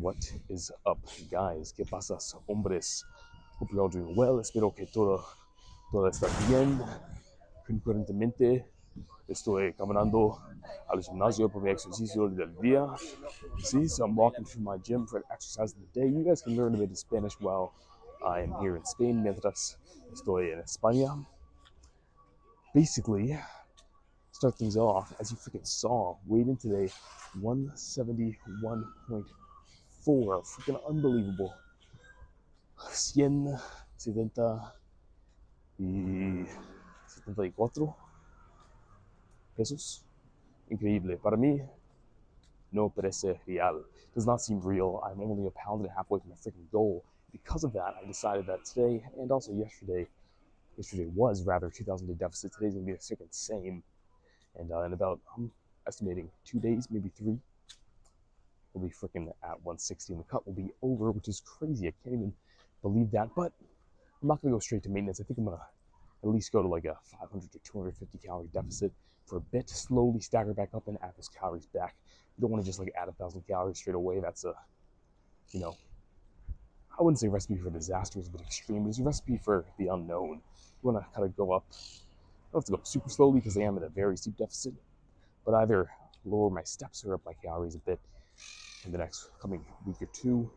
What is up, guys? ¿Qué pasas, hombres? Hope you're all doing well. Espero que todo está bien. Concurrentemente, estoy caminando al gimnasio por mi ejercicio del día. See, so I'm walking through my gym for an exercise of the day. You guys can learn a bit of Spanish while I am here in Spain, mientras estoy en España. Basically, start things off, as you freaking saw, weighed in today, 171.4, freaking unbelievable. 174 pesos. Increíble. Para mí, no parece real. Does not seem real. I'm only a pound and a half away from my freaking goal. Because of that, I decided that today, and also yesterday was rather 2,000 day deficit. Today's gonna be the freaking same. And in about, I'm estimating 2 days, maybe 3, we'll be freaking at 160, and the cut will be over, which is crazy. I can't even believe that. But I'm not gonna go straight to maintenance. I think I'm gonna at least go to like a 500 to 250 calorie deficit for a bit, slowly stagger back up and add those calories back. You don't want to just like add 1,000 calories straight away. That's a, I wouldn't say recipe for disaster is a bit extreme, but it's a recipe for the unknown. You want to kind of go up. I don't have to go up super slowly because I am at a very steep deficit, but either lower my steps or up my calories a bit in the next coming week or two,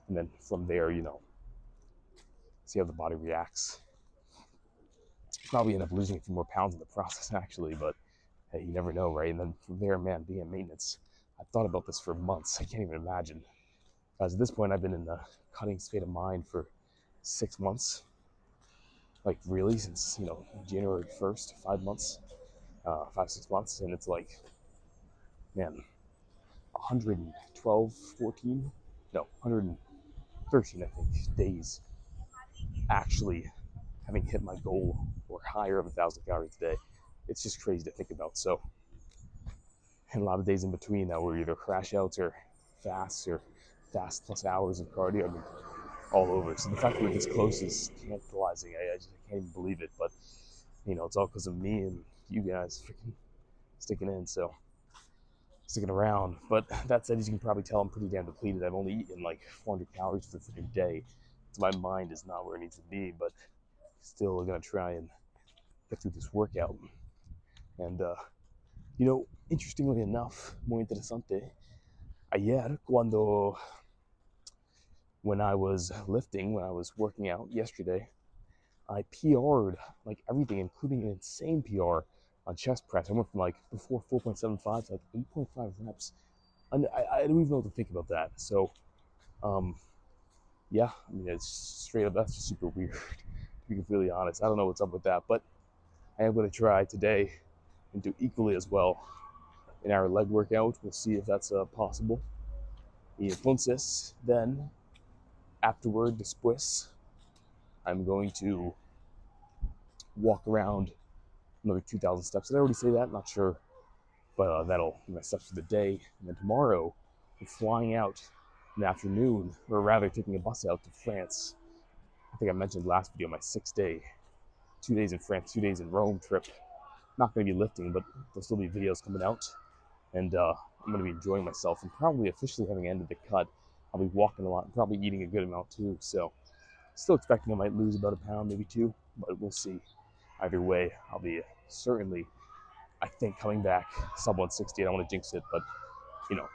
and then from there, see how the body reacts. Probably end up losing a few more pounds in the process, actually, but hey, you never know, right? And then from there, man, being in maintenance, I've thought about this for months. I can't even imagine. Because at this point, I've been in the cutting state of mind for 6 months. Like, really, since, January 1st, 5 months, 6 months. And it's like, man, 112, 14, no, 113, I think, days actually having hit my goal or higher of 1,000 calories a day. It's just crazy to think about. So, and a lot of days in between that were either crash outs or fast plus hours of cardio. I mean, all over. So the fact that we're this close is tantalizing. I can't even believe it. But, it's all because of me and you guys freaking sticking around. But that said, as you can probably tell, I'm pretty damn depleted. I've only eaten like 400 calories for the freaking day. So my mind is not where it needs to be, but still going to try and get through this workout. And, interestingly enough, muy interesante, ayer when I was lifting, when I was working out yesterday, I PR'd like everything, including an insane PR on chest press. I went from like before 4.75 to like 8.5 reps. And I don't even know what to think about that. So, yeah, I mean, it's straight up, that's just super weird, to be completely honest. I don't know what's up with that, but I am going to try today and do equally as well in our leg workout. We'll see if that's possible. Y entonces, then, después, I'm going to walk around another 2,000 steps. Did I already say that? Not sure. But that'll be my steps for the day. And then tomorrow, I'm flying out in the afternoon, or rather taking a bus out to France. I think I mentioned last video, my 6-day, 2 days in France, 2 days in Rome trip. Not going to be lifting, but there'll still be videos coming out. And I'm going to be enjoying myself and probably officially having ended the cut. I'll be walking a lot and probably eating a good amount too. So still expecting I might lose about a pound, maybe 2, but we'll see. Either way, I'll be certainly, I think, coming back sub 160. I don't want to jinx it, but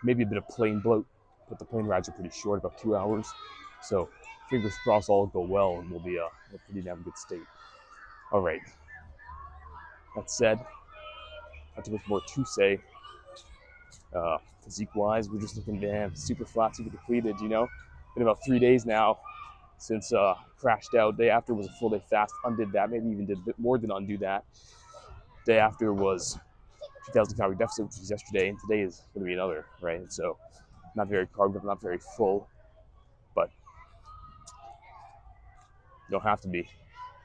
maybe a bit of plane bloat. But the plane rides are pretty short, about 2 hours. So fingers crossed all will go well and we'll be in a pretty damn good state. All right. That said, not too much more to say. Physique-wise, we're just looking damn super flat, super depleted, Been about 3 days now since crashed out. Day after was a full day fast, undid that, maybe even did a bit more than undo that. Day after was 2,000 calorie deficit, which was yesterday, and today is going to be another, right? So not very carb, not very full, but you don't have to be.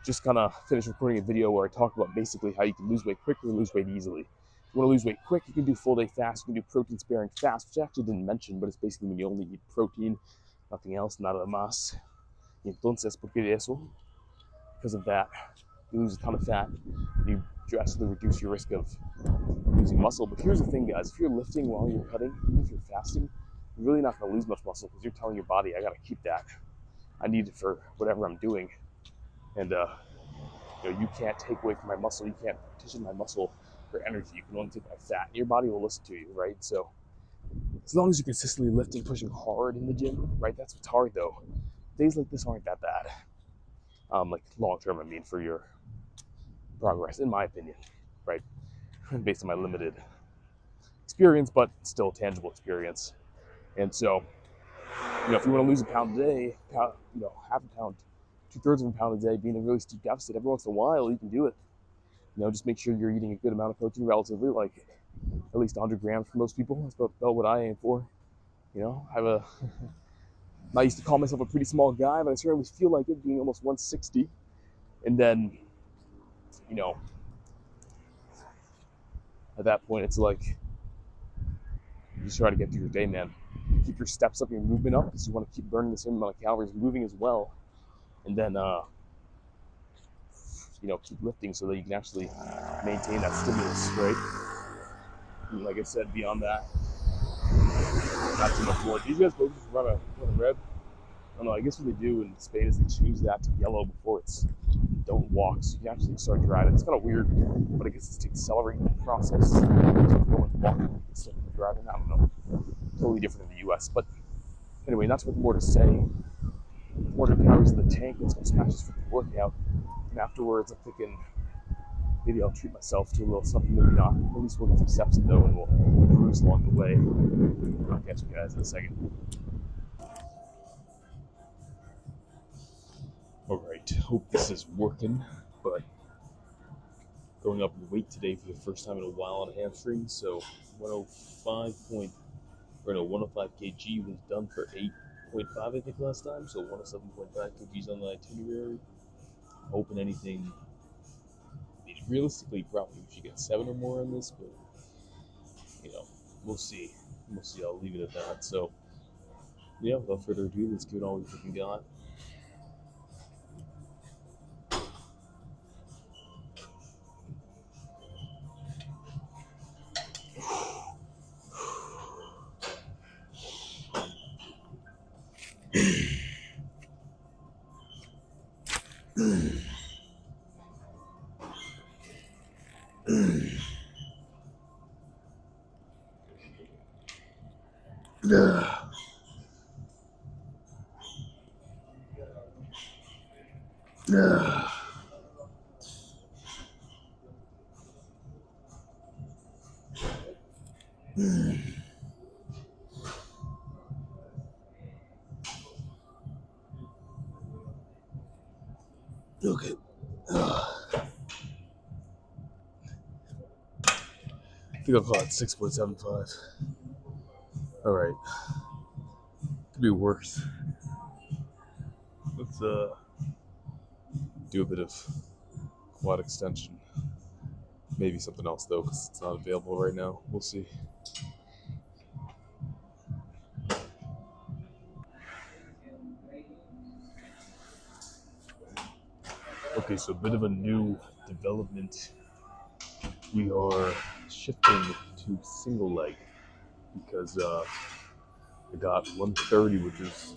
Just gonna finish recording a video where I talk about basically how you can lose weight quickly and lose weight easily. If you want to lose weight quick, you can do full day fast, you can do protein sparing fast, which I actually didn't mention, but it's basically when you only eat protein, nothing else, nada más. Entonces, porque de eso, because of that, you lose a ton of fat, you drastically reduce your risk of losing muscle. But here's the thing, guys, if you're lifting while you're cutting, even if you're fasting, you're really not going to lose much muscle because you're telling your body, I got to keep that. I need it for whatever I'm doing. And you can't take away from my muscle. You can't partition my muscle for energy. You can only take my fat. Your body will listen to you, right? So as long as you're consistently lifting, pushing hard in the gym, right? That's what's hard though. Days like this aren't that bad. Like long term, I mean, for your progress, in my opinion, right? Based on my limited experience, but still tangible experience. And so, if you want to lose a pound a day, half a pound, 2/3 of a pound a day, being a really steep deficit, every once in a while you can do it. Just make sure you're eating a good amount of protein, relatively, like at least 100 grams for most people. That's about what I aim for. I used to call myself a pretty small guy, but I certainly feel like it, being almost 160. And then, at that point, it's like you just try to get through your day, man. Keep your steps up, your movement up, because you want to keep burning the same amount of calories, moving as well. And then, keep lifting so that you can actually maintain that stimulus, right? And like I said, beyond that, not too much more. Do you guys both just run a red? I don't know. I guess what they do in Spain is they change that to yellow before it's don't walk, so you can actually start driving. It's kind of weird, but I guess it's to accelerate the process. So if you're going to walk instead of driving, I don't know. Totally different in the U.S. But anyway, not much more to say. 400 calories in the tank. Let's go smash this freaking workout. And afterwards, I'm thinking maybe I'll treat myself to a little something, maybe not. At least we'll get some steps in though, and we'll cruise along the way. I'll catch you guys in a second. All right, hope this is working, but going up in weight today for the first time in a while on a hamstring, so 105 kg was done for 8.5, I think, last time, so 107.5 kgs on the itinerary. Hoping anything, realistically, probably we should get 7 or more on this, but, we'll see. I'll leave it at that. So, without further ado, let's give it all we freaking got. Okay. I think I'll call it 6.75. All right. Could be worse. Let's do a bit of quad extension. Maybe something else though, because it's not available right now. We'll see. Okay, so a bit of a new development. We are shifting to single leg because I got 130, which is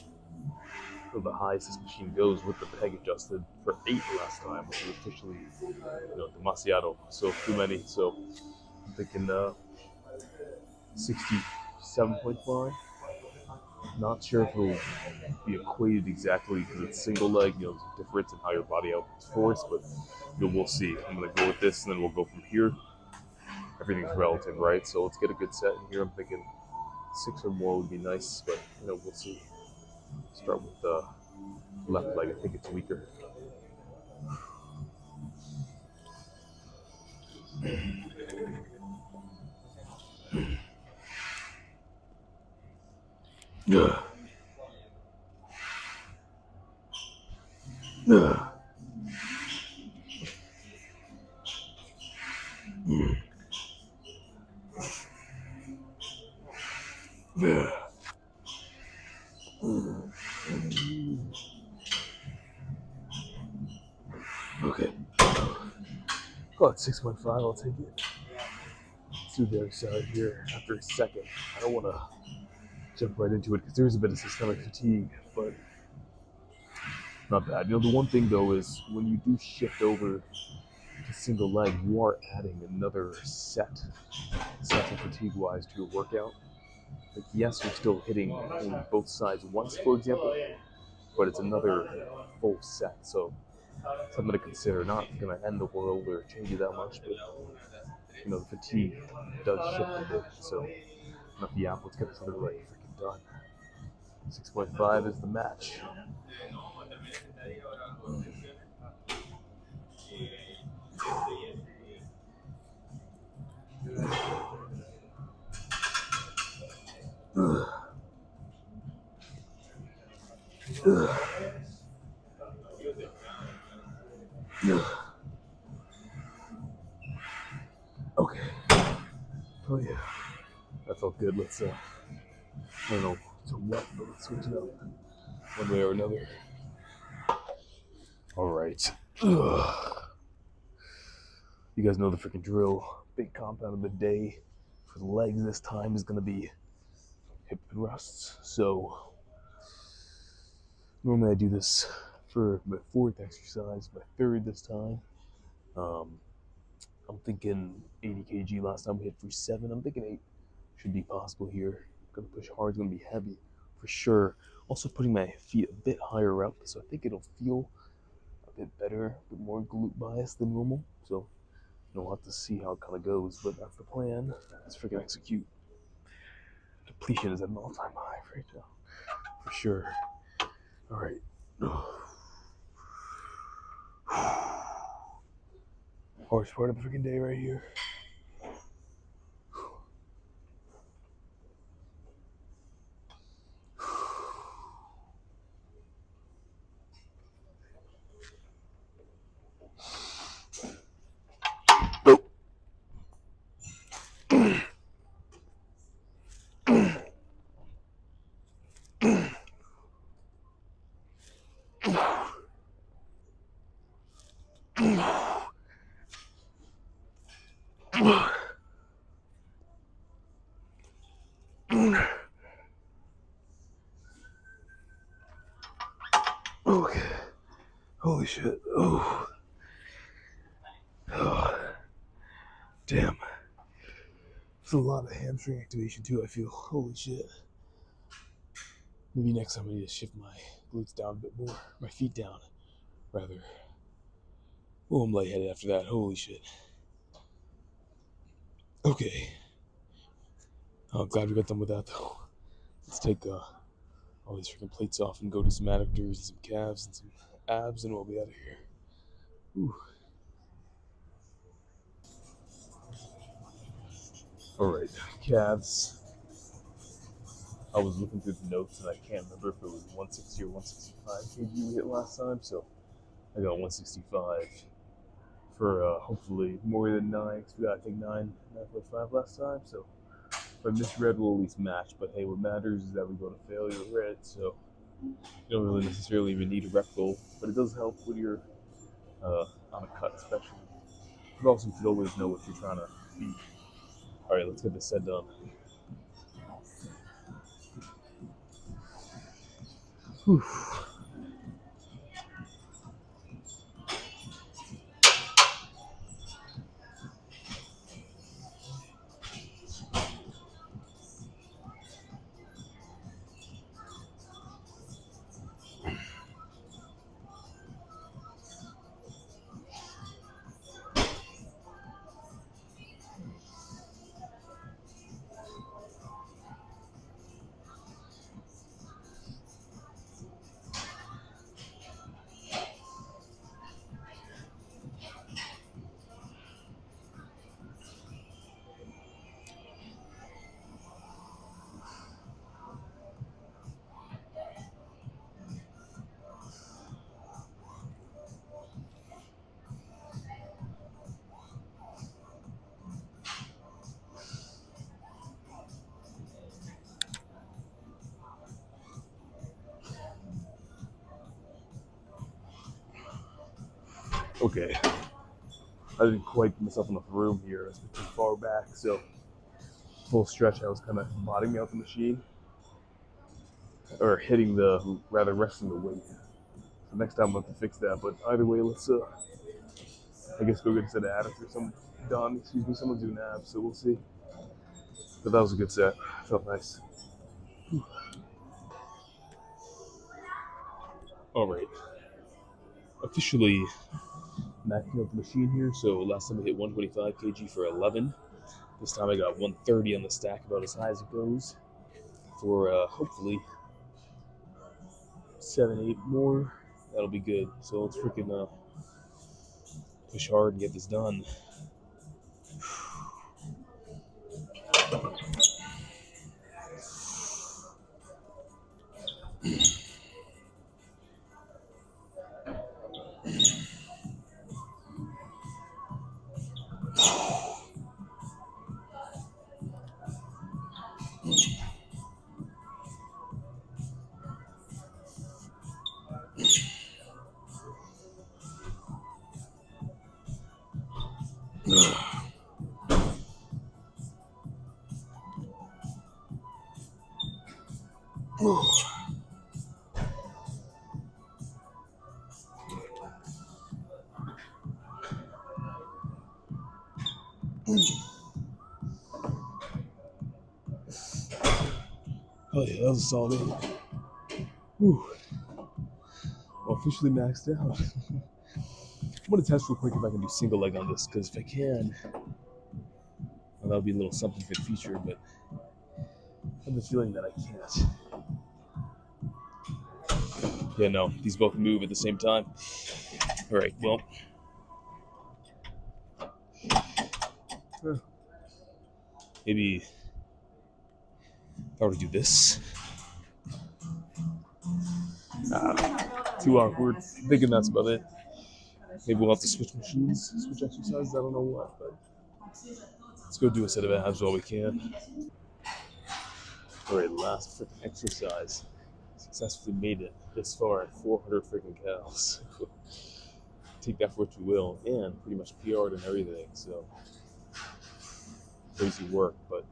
the highest this machine goes with the peg adjusted, for 8 last time, which was officially, demasiado, so too many. So I'm thinking 67.5. Not sure if it will be equated exactly because it's single leg. There's a difference in how your body outputs force, but we'll see. I'm going to go with this, and then we'll go from here. Everything's relative, right? So let's get a good set in here. I'm thinking 6 or more would be nice, but we'll see. Start with the left leg. I think it's weaker. Okay. Call it 6.5. I'll take it. Let's do the other side here after a second. I don't want to jump right into it because there is a bit of systemic fatigue, but not bad. You know, the one thing though is when you do shift over to single leg, you are adding another set of fatigue-wise to your workout. Like, yes, you're still hitting only both sides once, for example, but it's another full set. So something to consider. Not going to end the world or change it that much, but you know, the fatigue does shift a bit. So enough yap. Let's get this other leg freaking done. 6.5 is the match. Okay. Oh yeah. That felt good. Let's I don't know to what, but let's switch it up one way or another. All right. You guys know the freaking drill. Big compound of the day for the legs this time is gonna be hip thrusts. So normally I do this for my fourth exercise, my third this time. I'm thinking 80 kg. Last time we hit for 7. I'm thinking 8 should be possible here. Gonna push hard. It's gonna be heavy for sure. Also putting my feet a bit higher up, so I think it'll feel a bit better, a bit more glute bias than normal. So we'll have to see how it kind of goes, but that's the plan. Let's freaking execute. Depletion is at an all-time high right now, for sure. All right. Hardest part of the freaking day right here. Okay. Holy shit. Oh. Damn. There's a lot of hamstring activation too, I feel. Holy shit. Maybe next time I need to shift my glutes down a bit more. My feet down, rather. Oh, I'm lightheaded after that. Holy shit. Okay. Oh, I'm glad we got done with that though. Let's take all these freaking plates off and go to some adductors and some calves and some abs and we'll be out of here. Ooh. Alright, calves. I was looking through the notes and I can't remember if it was 160 or 165 kg we hit last time, so I got 165 for hopefully more than 9, because we got I think 9.5 last time, so if I misread we'll at least match, but hey, what matters is that we go to failure red, so you don't really necessarily even need a rep goal, but it does help when you're on a cut especially. But also you should always know what you're trying to beat. Alright, let's get this set done. Whew. Okay, I didn't quite give myself enough room here. I was too far back, so full stretch I was kind of bottoming out the machine. or hitting the rather resting the weight. So next time we'll have to fix that. But either way, let's I guess go get a set of abs or some done. Excuse me, someone's doing abs, so we'll see. But that was a good set. Felt nice. All right, officially maxing out the machine here. So last time I hit 125 kg for 11. This time I got 130 on the stack, about as high as it goes. For hopefully 7, 8 more, that'll be good. So let's freaking push hard and get this done. Oh yeah, that was solid. Whew. Officially maxed out. I'm gonna test real quick if I can do single leg on this, because if I can, well, that'll be a little something for the future. But I have the feeling that I can't. Yeah, no, these both move at the same time. All right, well, maybe if I were to do this. Too awkward. Thinking that's about it. Maybe we'll have to switch machines, switch exercises. I don't know what, but let's go do a set of abs while we can. All right, last freaking exercise. Successfully made it this far at 400 freaking cows. Take that for what you will, and pretty much PR'd and everything. So crazy work, but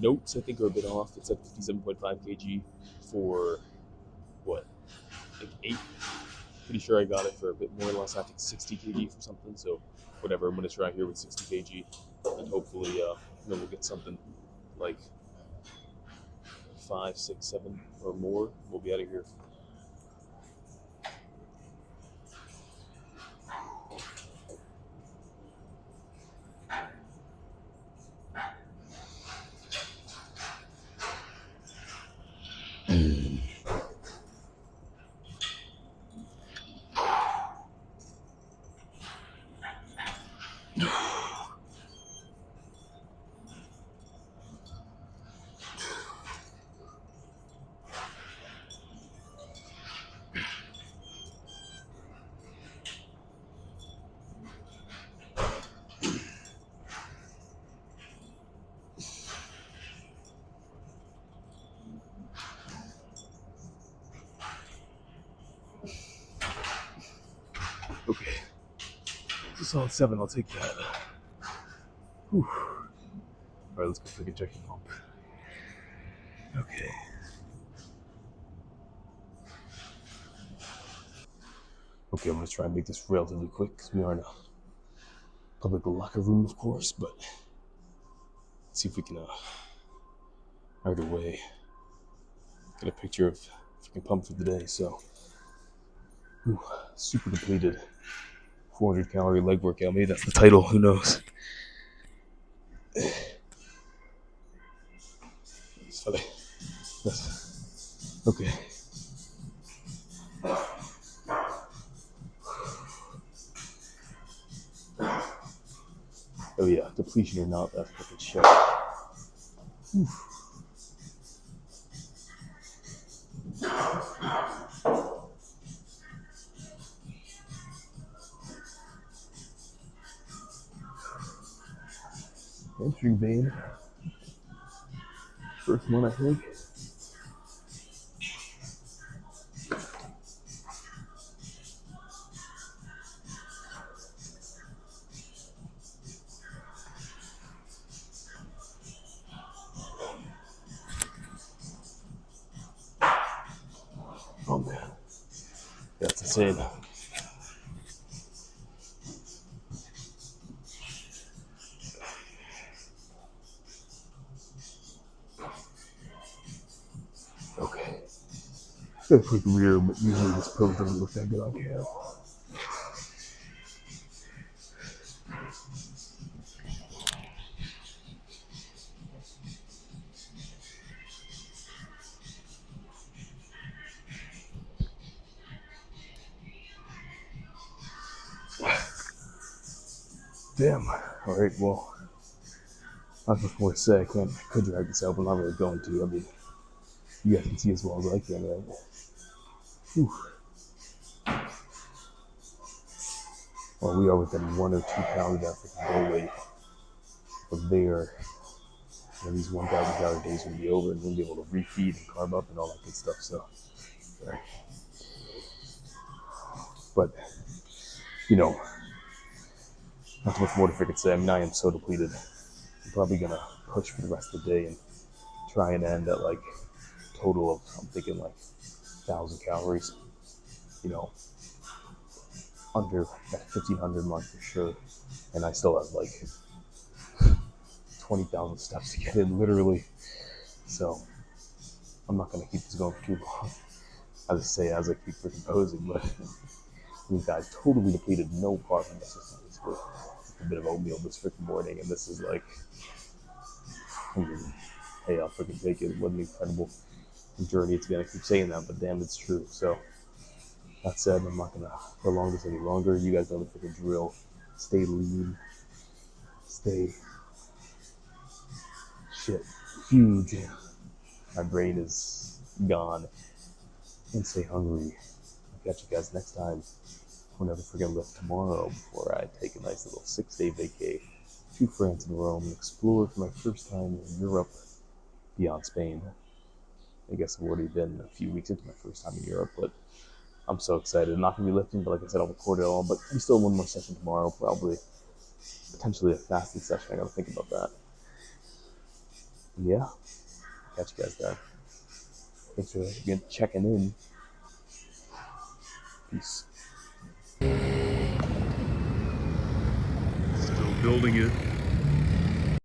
notes I think are a bit off. It's at 57.5 kg for what, like 8. Pretty sure I got it for a bit more or less. I think 60 kg for something. So whatever, I'm gonna try here with 60 kg, and hopefully, we'll get something like 5, 6, 7 or more. We'll be out of here. Okay, it's a solid 7. I'll take that. Whew. All right, let's go take a checking pump. Okay. Okay, I'm gonna try and make this relatively quick because we are in a public locker room, of course, but let's see if we can, either way, get a picture of freaking pump for the day. So, super depleted. 400 calorie leg workout. Maybe that's the title. Who knows? Okay. Oh yeah, depletion or not, that's fucking shit. Hamstring vein. First one, I think. insane. Okay. Got a quick rear, but usually this pose doesn't look that good on camera. Damn. Alright, well, not much more to say. I could drag this out, but I'm not really going to. I mean, you guys can see as well as I can, right? Whew. Well, we are within 1 or 2 pounds of that freaking goal weight. But there, these 1,000 calorie days will be over, and we'll be able to refeed and carb up and all that good stuff. So, right. But, you know, not too much more to freaking say. I mean, I am so depleted. I'm probably gonna push for the rest of the day and try and end at like total of, I'm thinking like 1,000 calories. You know, under that 1,500 mark for sure. And I still have like 20,000 steps to get in, literally. So I'm not gonna keep this going for too long. As I say, as I keep freaking posing, but these guys totally depleted, no carbs in the system. Basically, a bit of oatmeal this freaking morning, and this is like, I mean, hey, I'll freaking take it. What an incredible journey it's been. I keep saying that, but damn, it's true. So that said, I'm not gonna prolong this any longer. You guys know the freaking drill. Stay lean. Stay huge. My brain is gone. And stay hungry. I'll catch you guys next time. I'll never forget lift tomorrow before I take a nice little 6-day vacay to France and Rome and explore for my first time in Europe beyond Spain. I guess I've already been a few weeks into my first time in Europe, but I'm so excited. I'm not going to be lifting, but like I said, I'll record it all. But we still have one more session tomorrow, probably. Potentially a fasting session. I got to think about that. And yeah, catch you guys there. Thanks for again checking in. Peace. Still building it.